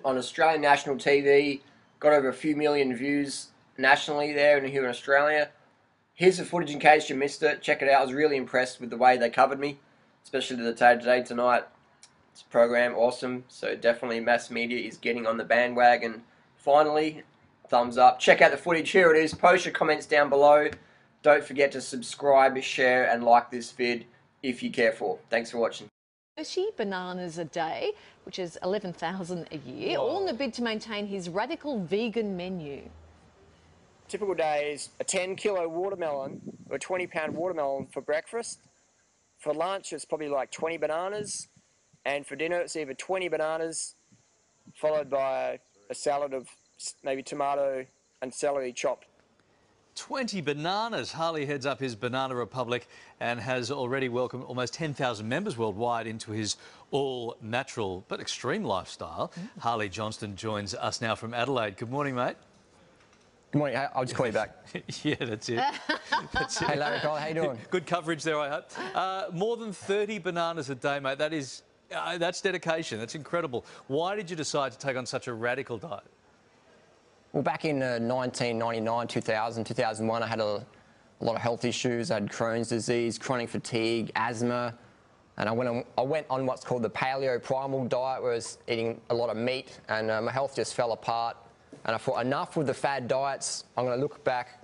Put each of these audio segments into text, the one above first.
on Australian national TV. Got over a few million views nationally there and here in Australia. Here's the footage in case you missed it. Check it out. I was really impressed with the way they covered me, especially the Today Tonight program. Awesome. So definitely mass media is getting on the bandwagon. Finally, thumbs up. Check out the footage. Here it is. Post your comments down below. Don't forget to subscribe, share, and like this vid if you care for. Thanks for watching. 30 bananas a day, which is 11,000 a year, all in the bid to maintain his radical vegan menu. Typical day is a 10-kilo watermelon or a 20-pound watermelon for breakfast. For lunch, it's probably like 20 bananas. And for dinner, it's either 20 bananas followed by a salad of maybe tomato and celery chopped. 20 bananas. Harley heads up his Banana Republic and has already welcomed almost 10,000 members worldwide into his all-natural but extreme lifestyle. Harley Johnston joins us now from Adelaide. Good morning, mate. Good morning. I'll just call you back. Yeah, that's it. That's it. Hey, Larry Cole, how you doing? Good coverage there, I hope. More than 30 bananas a day, mate. That is, that's dedication. That's incredible. Why did you decide to take on such a radical diet? Well, back in 1999, 2000, 2001, I had a lot of health issues. I had Crohn's disease, chronic fatigue, asthma, and I went on what's called the paleo primal diet, where I was eating a lot of meat, and my health just fell apart. And I thought, enough with the fad diets. I'm going to look back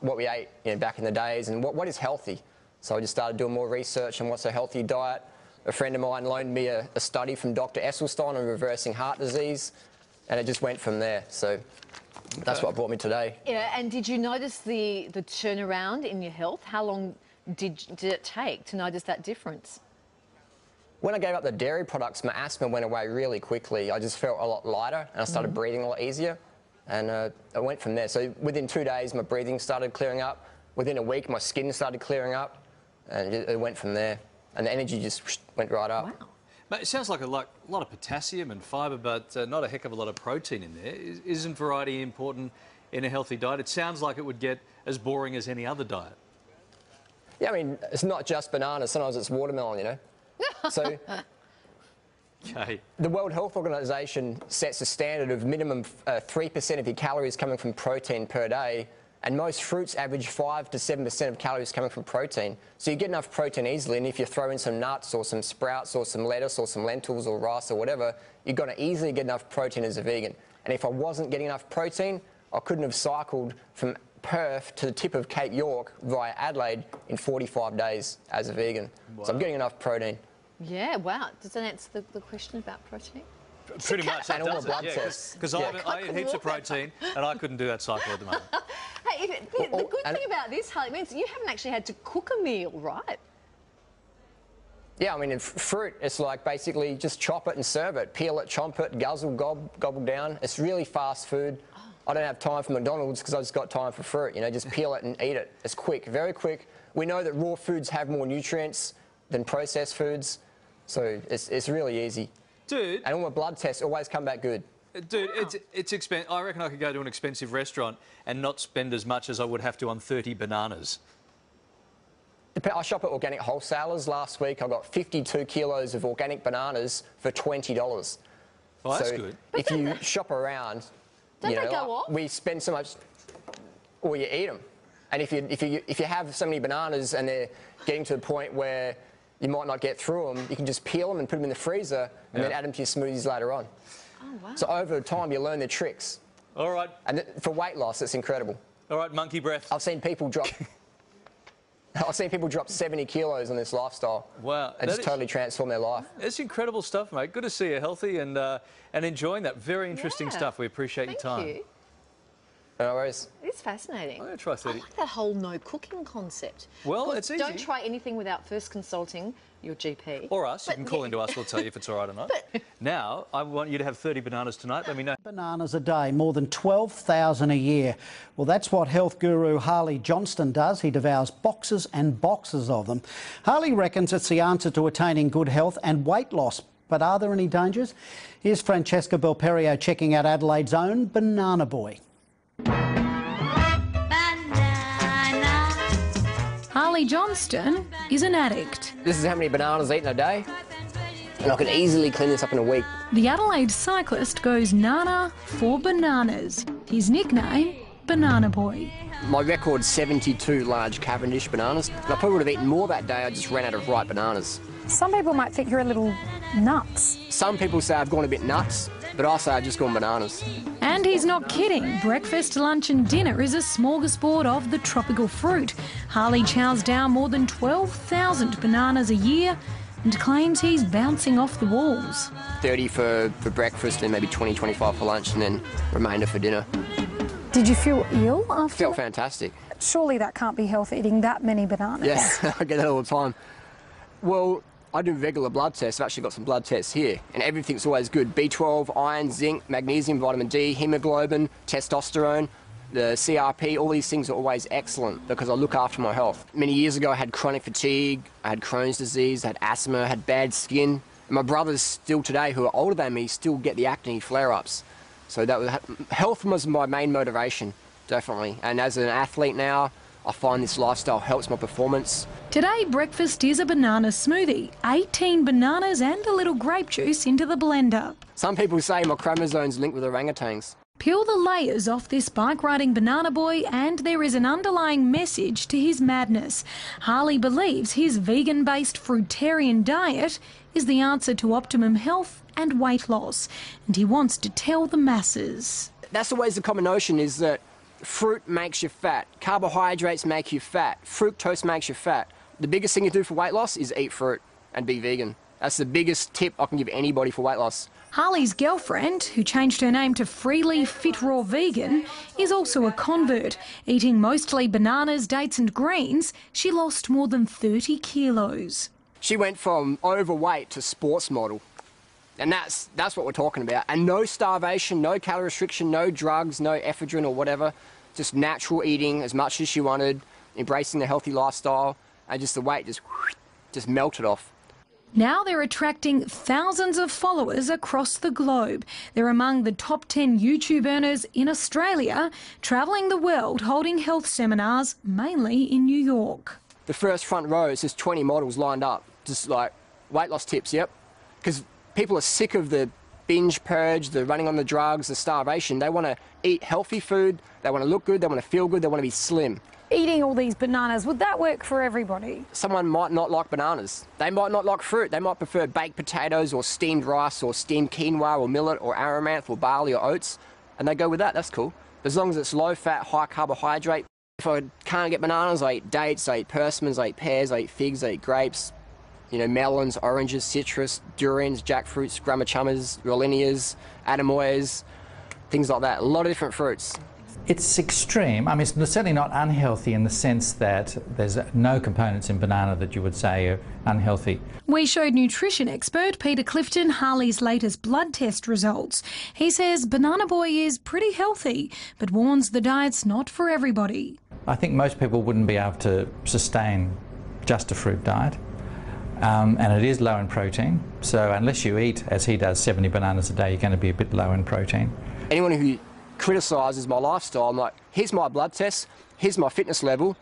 what we ate, back in the days, and what is healthy. So I just started doing more research on what's a healthy diet. A friend of mine loaned me a study from Dr. Esselstyn on reversing heart disease, and it just went from there. So that's what brought me today. Yeah, and did you notice the turnaround in your health? How long did it take to notice that difference? When I gave up the dairy products, my asthma went away really quickly. I just felt a lot lighter, and I started breathing a lot easier, and I went from there. So within 2 days, my breathing started clearing up. Within a week, my skin started clearing up, and it went from there. And the energy just went right up. Wow. Mate, it sounds like a lot of potassium and fibre, but not a heck of a lot of protein in there. Isn't variety important in a healthy diet? It sounds like it would get as boring as any other diet. Yeah, I mean, it's not just bananas. Sometimes it's watermelon, So Okay. the World Health Organization sets a standard of minimum 3% of your calories coming from protein per day, and most fruits average 5 to 7% of calories coming from protein. So you get enough protein easily, and if you throw in some nuts or some sprouts or some lettuce or some lentils or rice or whatever, you're going to easily get enough protein as a vegan. And if I wasn't getting enough protein, I couldn't have cycled from Perth to the tip of Cape York via Adelaide in 45 days as a vegan. Wow. So I'm getting enough protein. Yeah, wow. Does that answer the question about protein? Pretty much, that and all does the blood it, tests. Because I eat heaps of protein, and I couldn't do that cycle at the moment. Hey, the good thing about this, Harley, means you haven't actually had to cook a meal, right? Yeah, I mean, in fruit, it's like basically just chop it and serve it. Peel it, chomp it, gobble down. It's really fast food. I don't have time for McDonald's because I just got time for fruit, just peel it and eat it. It's quick, very quick. We know that raw foods have more nutrients than processed foods, so it's really easy. Dude. And all my blood tests always come back good. Dude, wow. It's expensive. I reckon I could go to an expensive restaurant and not spend as much as I would have to on 30 bananas. I shop at organic wholesalers. Last week I got 52 kilos of organic bananas for $20. Well, that's good. If you shop around, don't they go off? We spend so much, or you eat them. And if you have so many bananas and they're getting to the point where you might not get through them, you can just peel them and put them in the freezer and then add them to your smoothies later on. Oh, wow. So over time, you learn the tricks. All right. And for weight loss, it's incredible. All right, monkey breath. I've seen people drop 70 kilos on this lifestyle. Wow. And just totally transform their life. It's incredible stuff, mate. Good to see you healthy and enjoying that. Very interesting stuff. We appreciate your time. Thank you. No worries. It's fascinating. I'm going to try 30. I like that whole no cooking concept. Well, it's easy. Don't try anything without first consulting your GP. Or us. You can call into us. We'll tell you if it's all right or not. Now, I want you to have 30 bananas tonight. Let me know. Bananas a day, more than 12,000 a year. Well, that's what health guru Harley Johnston does. He devours boxes and boxes of them. Harley reckons it's the answer to attaining good health and weight loss. But are there any dangers? Here's Francesca Belperio checking out Adelaide's own Banana Boy. Harley Johnston is an addict. This is how many bananas eaten a day. And I could easily clean this up in a week. The Adelaide cyclist goes Nana for bananas. His nickname, Banana Boy. My record's 72 large Cavendish bananas. And I probably would have eaten more that day, I just ran out of ripe bananas. Some people might think you're a little nuts. Some people say I've gone a bit nuts, but I say I've just gone bananas. And he's not kidding. Breakfast, lunch and dinner is a smorgasbord of the tropical fruit. Harley chows down more than 12,000 bananas a year and claims he's bouncing off the walls. 30 for breakfast and maybe 20, 25 for lunch and then remainder for dinner. Did you feel ill after? Felt fantastic. Surely that can't be healthy, eating that many bananas. Yeah, I get that all the time. Well, I do regular blood tests. I've actually got some blood tests here, and everything's always good. B12, iron, zinc, magnesium, vitamin D, hemoglobin, testosterone, the CRP, all these things are always excellent because I look after my health. Many years ago, I had chronic fatigue, I had Crohn's disease, I had asthma, I had bad skin. And my brothers still today, who are older than me, still get the acne flare-ups. So health was my main motivation, definitely. And as an athlete now, I find this lifestyle helps my performance. Today, breakfast is a banana smoothie. 18 bananas and a little grape juice into the blender. Some people say my chromosomes link with orangutans. Peel the layers off this bike-riding banana boy and there is an underlying message to his madness. Harley believes his vegan-based fruitarian diet is the answer to optimum health and weight loss, and he wants to tell the masses. That's always the common notion, is that fruit makes you fat, carbohydrates make you fat, fructose makes you fat. The biggest thing you do for weight loss is eat fruit and be vegan. That's the biggest tip I can give anybody for weight loss. Harley's girlfriend, who changed her name to Freely Fit Raw Vegan, is also a convert. Eating mostly bananas, dates and greens, she lost more than 30 kilos. She went from overweight to sports model. And that's what we're talking about. And no starvation, no calorie restriction, no drugs, no ephedrine or whatever. Just natural eating as much as she wanted, embracing the healthy lifestyle, and just the weight just melted off. Now they're attracting thousands of followers across the globe. They're among the top 10 YouTube earners in Australia, travelling the world holding health seminars, mainly in New York. The first front row is just 20 models lined up, just like weight loss tips, yep. Because people are sick of the binge purge, the running on the drugs, the starvation. They want to eat healthy food, they want to look good, they want to feel good, they want to be slim. Eating all these bananas, would that work for everybody? Someone might not like bananas. They might not like fruit. They might prefer baked potatoes or steamed rice or steamed quinoa or millet or amaranth or barley or oats. And they go with that, that's cool. As long as it's low fat, high carbohydrate. If I can't get bananas, I eat dates, I eat persimmons, I eat pears, I eat figs, I eat grapes. You know, melons, oranges, citrus, durians, jackfruits, gramachumas, rolinias, ademoyas, things like that. A lot of different fruits. It's extreme. I mean, it's certainly not unhealthy in the sense that there's no components in banana that you would say are unhealthy. We showed nutrition expert Peter Clifton Harley's latest blood test results. He says Banana Boy is pretty healthy, but warns the diet's not for everybody. I think most people wouldn't be able to sustain just a fruit diet. And it is low in protein, so unless you eat, as he does, 70 bananas a day, you're going to be a bit low in protein. Anyone who criticises my lifestyle, I'm like, here's my blood test, here's my fitness level,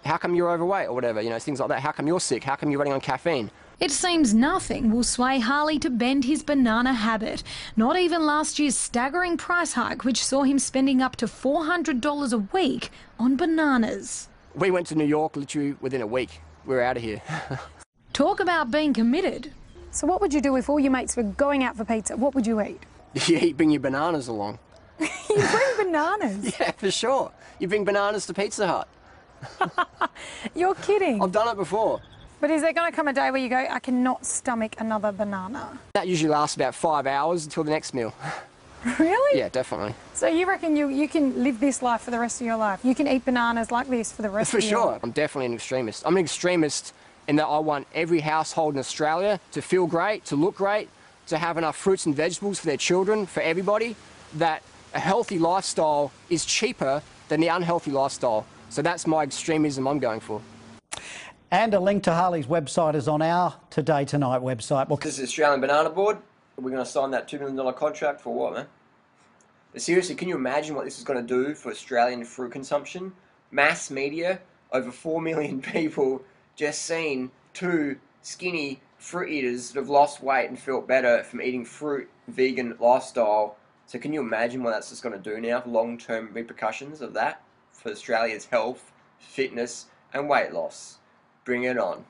how come you're overweight or whatever, you know, things like that. How come you're sick? How come you're running on caffeine? It seems nothing will sway Harley to bend his banana habit. Not even last year's staggering price hike, which saw him spending up to $400 a week on bananas. We went to New York literally within a week. We're out of here. Talk about being committed. So what would you do if all your mates were going out for pizza? What would you eat? You bring your bananas along. You bring bananas? Yeah, for sure. You bring bananas to Pizza Hut. You're kidding. I've done it before. But is there going to come a day where you go, I cannot stomach another banana? That usually lasts about 5 hours until the next meal. Really? Yeah, definitely. So you reckon you can live this life for the rest of your life? You can eat bananas like this for the rest of your life? For sure. I'm definitely an extremist. I'm an extremist in that I want every household in Australia to feel great, to look great, to have enough fruits and vegetables for their children, for everybody, that a healthy lifestyle is cheaper than the unhealthy lifestyle. So that's my extremism I'm going for. And a link to Harley's website is on our Today Tonight website. Well, this is the Australian Banana Board. We're going to sign that $2 million contract for what, man? But seriously, can you imagine what this is going to do for Australian fruit consumption? Mass media, over 4 million people just seen two skinny fruit eaters that have lost weight and felt better from eating fruit, vegan lifestyle. So can you imagine what that's just going to do now, long-term repercussions of that for Australia's health, fitness and weight loss? Bring it on.